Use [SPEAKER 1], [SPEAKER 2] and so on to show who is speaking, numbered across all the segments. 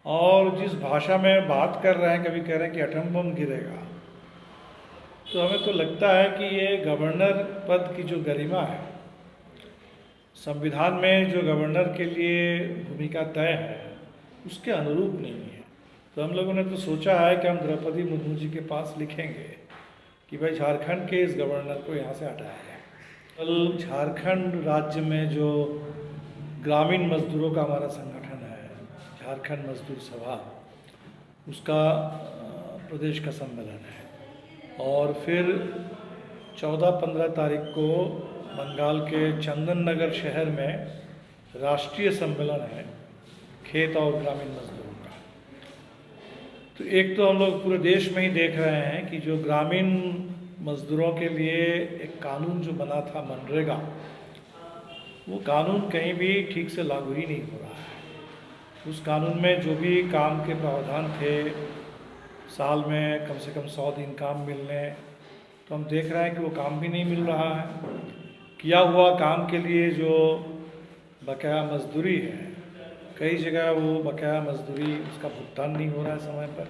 [SPEAKER 1] और जिस भाषा में बात कर रहे हैं, कभी कह रहे हैं कि एटम बम गिरेगा, तो हमें तो लगता है कि ये गवर्नर पद की जो गरिमा है, संविधान में जो गवर्नर के लिए भूमिका तय है, उसके अनुरूप नहीं है। तो हम लोगों ने तो सोचा है कि हम द्रौपदी मुर्मू जी के पास लिखेंगे कि भाई झारखंड के इस गवर्नर को यहाँ से हटाया जाए। कल झारखंड राज्य में जो ग्रामीण मजदूरों का हमारा संगठन है, झारखंड मजदूर सभा, उसका प्रदेश का सम्मेलन है। और फिर 14-15 तारीख को बंगाल के चंदन नगर शहर में राष्ट्रीय सम्मेलन है खेत और ग्रामीण मजदूरों का। तो एक तो हम लोग पूरे देश में ही देख रहे हैं कि जो ग्रामीण मजदूरों के लिए एक कानून जो बना था मनरेगा, वो कानून कहीं भी ठीक से लागू ही नहीं हो रहा है। उस कानून में जो भी काम के प्रावधान थे, साल में कम से कम 100 दिन काम मिलने, तो हम देख रहे हैं कि वो काम भी नहीं मिल रहा है। किया हुआ काम के लिए जो बकाया मजदूरी है, कई जगह वो बकाया मजदूरी उसका भुगतान नहीं हो रहा है समय पर।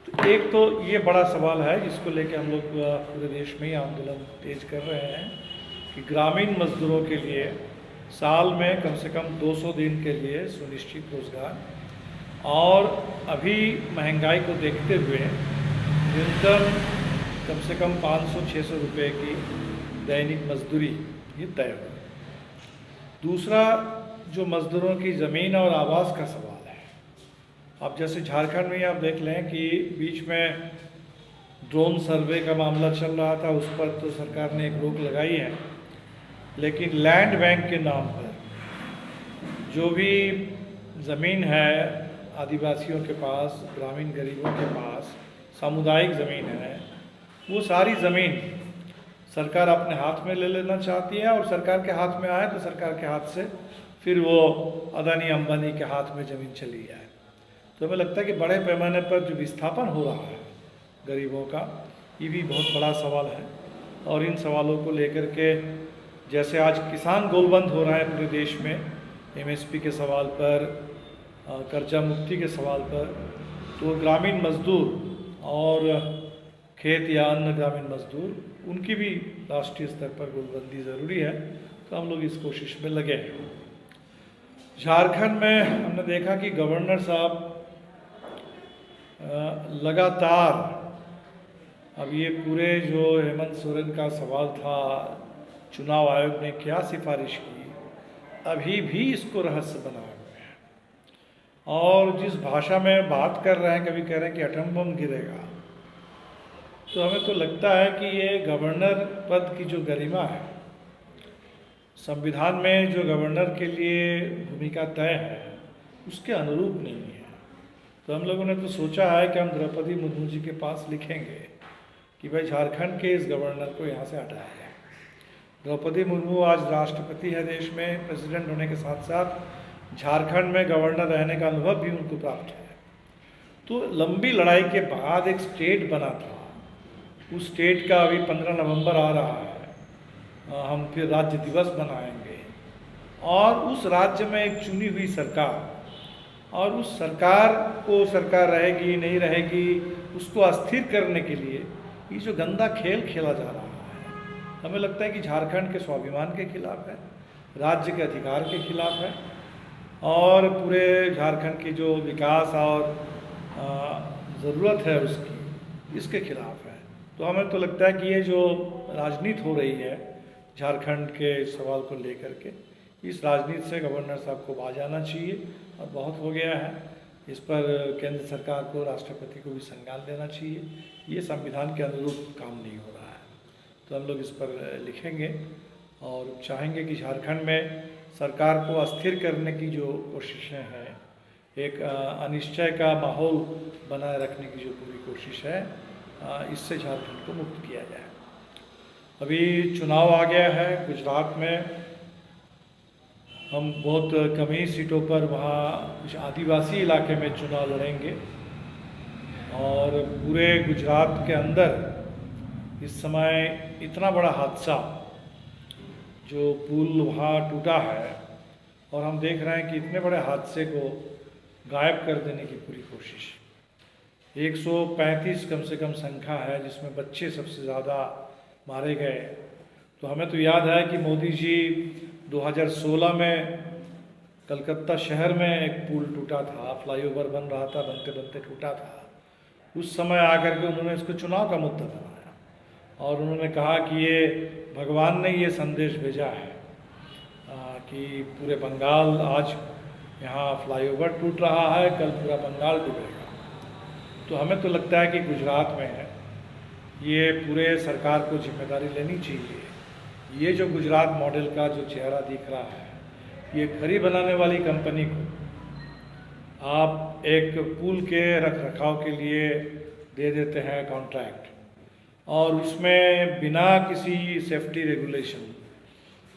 [SPEAKER 1] तो एक तो ये बड़ा सवाल है जिसको लेकर हम लोग पूरे देश में ही आंदोलन तेज कर रहे हैं कि ग्रामीण मजदूरों के लिए साल में कम से कम 200 दिन के लिए सुनिश्चित रोजगार, और अभी महंगाई को देखते हुए न्यूनतम कम से कम 500-600 रुपये की दैनिक मजदूरी ये तय हो। दूसरा, जो मजदूरों की ज़मीन और आवास का सवाल है। अब जैसे झारखंड में आप देख लें कि बीच में ड्रोन सर्वे का मामला चल रहा था, उस पर तो सरकार ने एक रोक लगाई है, लेकिन लैंड बैंक के नाम पर जो भी ज़मीन है आदिवासियों के पास, ग्रामीण गरीबों के पास सामुदायिक ज़मीन है, वो सारी ज़मीन सरकार अपने हाथ में ले लेना चाहती है। और सरकार के हाथ में आए तो सरकार के हाथ से फिर वो अदानी अंबानी के हाथ में ज़मीन चली जाए। तो हमें लगता है कि बड़े पैमाने पर जो विस्थापन हो रहा है गरीबों का, ये भी बहुत बड़ा सवाल है। और इन सवालों को लेकर के जैसे आज किसान गोलबंद हो रहा है पूरे देश में, एमएसपी के सवाल पर, कर्जा मुक्ति के सवाल पर, तो ग्रामीण मजदूर और खेत या अन्य ग्रामीण मजदूर, उनकी भी राष्ट्रीय स्तर पर गोलबंदी ज़रूरी है। तो हम लोग इस कोशिश में लगे हैं। झारखंड में हमने देखा कि गवर्नर साहब लगातार, अब ये पूरे जो हेमंत सोरेन का सवाल था, चुनाव आयोग ने क्या सिफारिश की, अभी भी इसको रहस्य बनाए हुए हैं। और जिस भाषा में बात कर रहे हैं, कभी कह रहे हैं कि एटम बम गिरेगा, तो हमें तो लगता है कि ये गवर्नर पद की जो गरिमा है, संविधान में जो गवर्नर के लिए भूमिका तय है, उसके अनुरूप नहीं है। तो हम लोगों ने तो सोचा है कि हम द्रौपदी मुर्मू जी के पास लिखेंगे कि भाई झारखंड के इस गवर्नर को यहाँ से हटाया जाए। द्रौपदी मुर्मू आज राष्ट्रपति है देश में, प्रेसिडेंट होने के साथ साथ झारखंड में गवर्नर रहने का अनुभव भी उनको प्राप्त है। तो लंबी लड़ाई के बाद एक स्टेट बना था, उस स्टेट का अभी 15 नवंबर आ रहा है, हम फिर राज्य दिवस मनाएंगे, और उस राज्य में एक चुनी हुई सरकार, और उस सरकार को सरकार रहेगी नहीं रहेगी उसको अस्थिर करने के लिए ये जो गंदा खेल खेला जा रहा है, हमें लगता है कि झारखंड के स्वाभिमान के खिलाफ है, राज्य के अधिकार के खिलाफ है, और पूरे झारखंड की जो विकास और ज़रूरत है उसकी, इसके खिलाफ है। तो हमें तो लगता है कि ये जो राजनीति हो रही है झारखंड के सवाल को लेकर के, इस राजनीति से गवर्नर साहब को बाज आना चाहिए, और बहुत हो गया है। इस पर केंद्र सरकार को, राष्ट्रपति को भी संज्ञान लेना चाहिए। ये संविधान के अनुरूप काम नहीं हो रहा है। तो हम लोग इस पर लिखेंगे और चाहेंगे कि झारखंड में सरकार को अस्थिर करने की जो कोशिशें हैं, एक अनिश्चय का माहौल बनाए रखने की जो पूरी कोशिश है, इससे झारखंड को मुक्त किया जाए। अभी चुनाव आ गया है गुजरात में, हम बहुत कम ही सीटों पर वहाँ कुछ आदिवासी इलाके में चुनाव लड़ेंगे, और पूरे गुजरात के अंदर इस समय इतना बड़ा हादसा, जो पुल वहाँ टूटा है, और हम देख रहे हैं कि इतने बड़े हादसे को गायब कर देने की पूरी कोशिश। 135 कम से कम संख्या है जिसमें बच्चे सबसे ज़्यादा मारे गए। तो हमें तो याद है कि मोदी जी 2016 में कलकत्ता शहर में एक पुल टूटा था, फ्लाईओवर बन रहा था, बनते बनते टूटा था। उस समय आकर के उन्होंने इसको चुनाव का मुद्दा बनाया और उन्होंने कहा कि ये भगवान ने ये संदेश भेजा है कि पूरे बंगाल, आज यहाँ फ्लाईओवर टूट रहा है, कल पूरा बंगाल डूबेगा। तो हमें तो लगता है कि गुजरात में है, ये पूरे सरकार को जिम्मेदारी लेनी चाहिए। ये जो गुजरात मॉडल का जो चेहरा दिख रहा है, ये खरी बनाने वाली कंपनी को आप एक पुल के रख रखाव के लिए दे देते हैं कॉन्ट्रैक्ट, और उसमें बिना किसी सेफ्टी रेगुलेशन,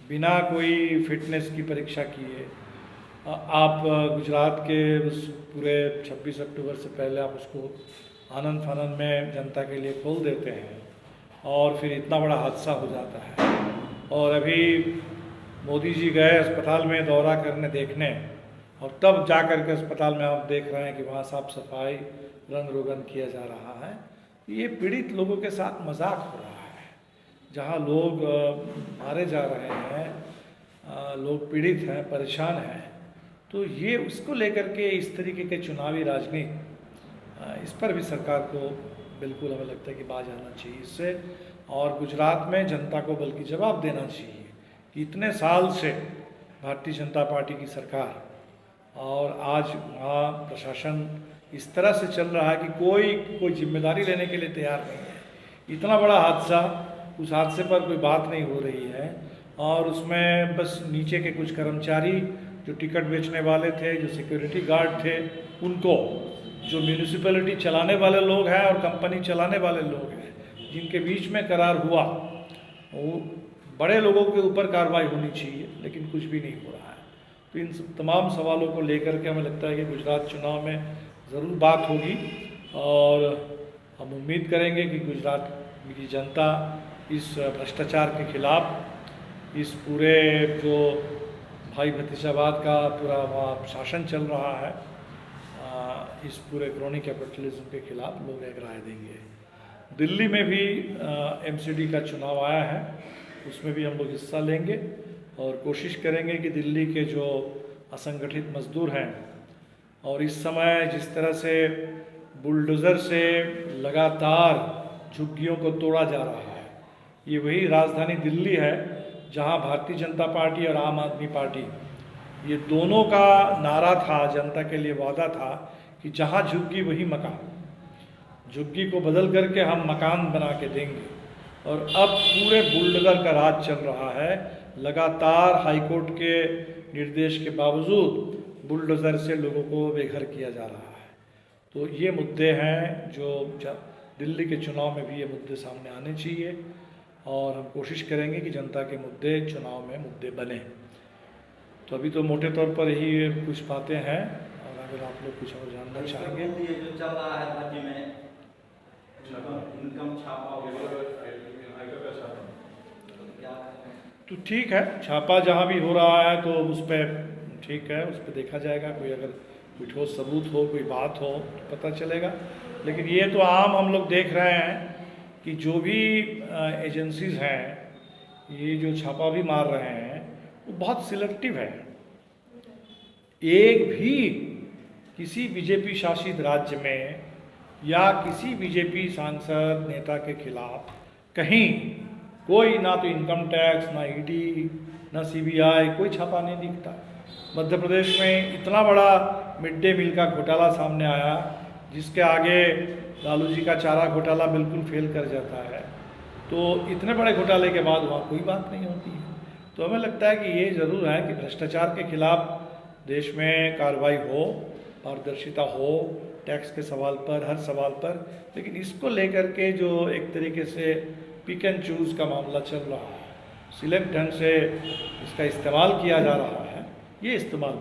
[SPEAKER 1] बिना कोई फिटनेस की परीक्षा किए आप गुजरात के उस पूरे 26 अक्टूबर से पहले आप उसको आनंद फानंद में जनता के लिए खोल देते हैं और फिर इतना बड़ा हादसा हो जाता है। और अभी मोदी जी गए अस्पताल में दौरा करने देखने, और तब जा कर के अस्पताल में आप देख रहे हैं कि वहाँ साफ सफाई, रंग रोगन किया जा रहा है। ये पीड़ित लोगों के साथ मजाक हो रहा है, जहाँ लोग मारे जा रहे हैं, लोग पीड़ित हैं, परेशान हैं। तो ये उसको लेकर के इस तरीके के चुनावी राजनीति, इस पर भी सरकार को बिल्कुल हमें लगता है कि बाज आना चाहिए इससे, और गुजरात में जनता को बल्कि जवाब देना चाहिए कि इतने साल से भारतीय जनता पार्टी की सरकार और आज वहाँ प्रशासन इस तरह से चल रहा है कि कोई जिम्मेदारी लेने के लिए तैयार नहीं है। इतना बड़ा हादसा, उस हादसे पर कोई बात नहीं हो रही है, और उसमें बस नीचे के कुछ कर्मचारी जो टिकट बेचने वाले थे, जो सिक्योरिटी गार्ड थे, उनको, जो म्यूनिसिपैलिटी चलाने वाले लोग हैं और कंपनी चलाने वाले लोग हैं, जिनके बीच में करार हुआ, वो बड़े लोगों के ऊपर कार्रवाई होनी चाहिए, लेकिन कुछ भी नहीं हो रहा है। तो इन तमाम सवालों को लेकर के हमें लगता है कि गुजरात चुनाव में ज़रूर बात होगी, और हम उम्मीद करेंगे कि गुजरात की जनता इस भ्रष्टाचार के खिलाफ, इस पूरे जो भाई भतीजावाद का पूरा वहाँ शासन चल रहा है, इस पूरे क्रोनी कैपिटलिज्म के खिलाफ लोग एक राय देंगे। दिल्ली में भी एमसीडी का चुनाव आया है, उसमें भी हम लोग हिस्सा लेंगे और कोशिश करेंगे कि दिल्ली के जो असंगठित मजदूर हैं, और इस समय जिस तरह से बुलडोज़र से लगातार झुग्गियों को तोड़ा जा रहा है, ये वही राजधानी दिल्ली है जहां भारतीय जनता पार्टी और आम आदमी पार्टी, ये दोनों का नारा था, जनता के लिए वादा था कि जहां झुग्गी वही मकान, झुग्गी को बदल करके हम मकान बना के देंगे। और अब पूरे बुलडोज़र का राज चल रहा है, लगातार हाईकोर्ट के निर्देश के बावजूद बुलडोज़र से लोगों को बेघर किया जा रहा है। तो ये मुद्दे हैं जो दिल्ली के चुनाव में भी ये मुद्दे सामने आने चाहिए, और हम कोशिश करेंगे कि जनता के मुद्दे चुनाव में मुद्दे बने। तो अभी तो मोटे तौर पर यही कुछ बातें हैं, और अगर आप लोग कुछ और जानना चाहेंगे।
[SPEAKER 2] ये जो चल रहा है राज्य में इनकम छापा
[SPEAKER 1] तो ठीक है, छापा जहाँ भी हो रहा है तो उस पर ठीक है, उस पर देखा जाएगा। कोई अगर कोई ठोस सबूत हो, कोई बात हो तो पता चलेगा। लेकिन ये तो आम हम लोग देख रहे हैं कि जो भी एजेंसीज़ हैं, ये जो छापा भी मार रहे हैं, वो बहुत सिलेक्टिव है। एक भी किसी बीजेपी शासित राज्य में या किसी बीजेपी सांसद नेता के खिलाफ कहीं कोई, ना तो इनकम टैक्स, ना ईडी, ना सीबीआई, कोई छापा नहीं दिखता। मध्य प्रदेश में इतना बड़ा मिड डे मील का घोटाला सामने आया, जिसके आगे लालू जी का चारा घोटाला बिल्कुल फेल कर जाता है। तो इतने बड़े घोटाले के बाद वहाँ कोई बात नहीं होती है। तो हमें लगता है कि ये ज़रूर है कि भ्रष्टाचार के खिलाफ देश में कार्रवाई हो, पारदर्शिता हो, टैक्स के सवाल पर, हर सवाल पर। लेकिन इसको लेकर के जो एक तरीके से पिक एंड चूज़ का मामला चल रहा है, सिलेक्ट ढंग से इसका इस्तेमाल किया जा रहा है, ये इस्तेमाल